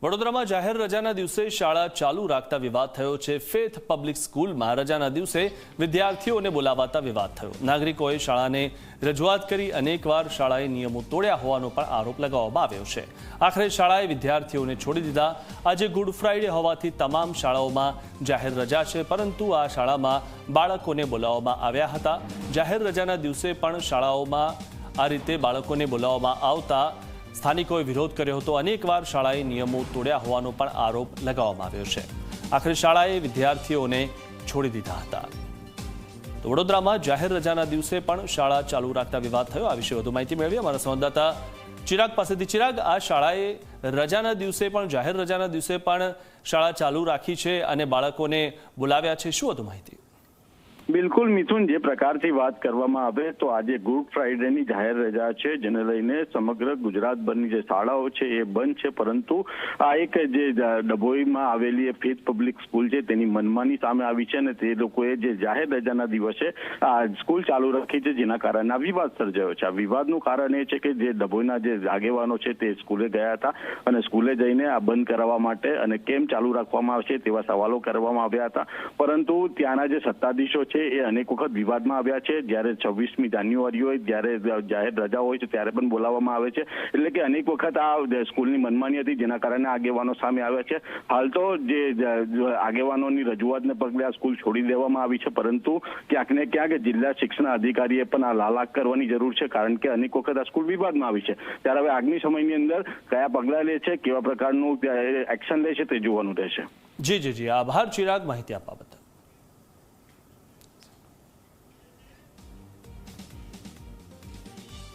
વડોદરામાં જાહેર રજાના દિવસે શાળા ચાલુ રાખતા વિવાદ થયો છે। ફેથ પબ્લિક સ્કૂલમાં રજાના દિવસે વિદ્યાર્થીઓને બોલાવાતા વિવાદ થયો। નાગરિકોએ શાળાને રજૂઆત કરી અનેકવાર શાળાએ નિયમો તોડ્યા હોવાનો પણ આરોપ લગાવવામાં આવ્યો છે। આખરે શાળાએ વિદ્યાર્થીઓને છોડી દીધા। આજે ગુડ ફ્રાઇડે હોવાથી તમામ શાળાઓમાં જાહેર રજા છે, પરંતુ આ શાળામાં બાળકોને બોલાવવામાં આવ્યા હતા। જાહેર રજાના દિવસે પણ શાળાઓમાં આ રીતે બાળકોને બોલાવવામાં આવતા સ્થાનિકોએ વિરોધ કર્યો હતો। અનેકવાર શાળાએ નિયમો તોડ્યા હોવાનો પણ આરોપ લગાવવામાં આવ્યો છે। આખરે શાળાએ વિદ્યાર્થીઓને છોડી દીધા હતા। તો વડોદરામાં જાહેર રજાના દિવસે પણ શાળા ચાલુ રાખતા વિવાદ થયો। આ વિશે વધુ માહિતી મેળવી અમારા સંવાદદાતા ચિરાગ પાસેથી। ચિરાગ, આ શાળાએ રજાના દિવસે પણ જાહેર રજાના દિવસે પણ શાળા ચાલુ રાખી છે અને બાળકોને બોલાવ્યા છે, શું વધુ માહિતી? બિલકુલ મિથુન, જે પ્રકારથી વાત કરવામાં આવે તો આજે ગુડ ફ્રાઇડેની જાહેર રજા છે, જેને લઈને સમગ્ર ગુજરાતભરની જે શાળાઓ છે એ બંધ છે। પરંતુ આ એક જે ડભોઈમાં આવેલી ફેથ પબ્લિક સ્કૂલ છે તેની મનમાની સામે આવી છે અને તે લોકોએ જે જાહેર રજાના દિવસે આ સ્કૂલ ચાલુ રાખી છે, જેના કારણે આ વિવાદ સર્જાયો છે। આ વિવાદનું કારણ એ છે કે જે ડભોઈના જે આગેવાનો છે તે સ્કૂલે ગયા હતા અને સ્કૂલે જઈને આ બંધ કરાવવા માટે અને કેમ ચાલુ રાખવામાં આવશે તેવા સવાલો કરવામાં આવ્યા હતા। પરંતુ ત્યાંના જે સત્તાધીશો છે એ અનેક વખત વિવાદમાં આવ્યા છે। જ્યારે 26મી જાન્યુઆરી હોય, જ્યારે જાહેર રજા હોય છે, ત્યારે પણ બોલાવવામાં આવે છે। એટલે કે અનેક વખત આ સ્કૂલની મનમાની હતી, જેના કારણે આગેવાનો સામે આવ્યા છે। હાલ તો જે આગેવાનોની રજૂઆતને પગલે આ સ્કૂલ છોડી દેવામાં આવી છે, પરંતુ ક્યાંક ને ક્યાંક જિલ્લા શિક્ષણ અધિકારીએ પણ આ લાલાક કરવાની જરૂર છે, કારણ કે અનેક વખત આ સ્કૂલ વિવાદમાં આવી છે। ત્યારે હવે આગામી સમયની અંદર કયા પગલાં લે છે, કેવા પ્રકારનું એક્શન લે છે તે જોવાનું રહેશે। જી, આભાર ચિરાગ, માહિતી આપવા બદલ।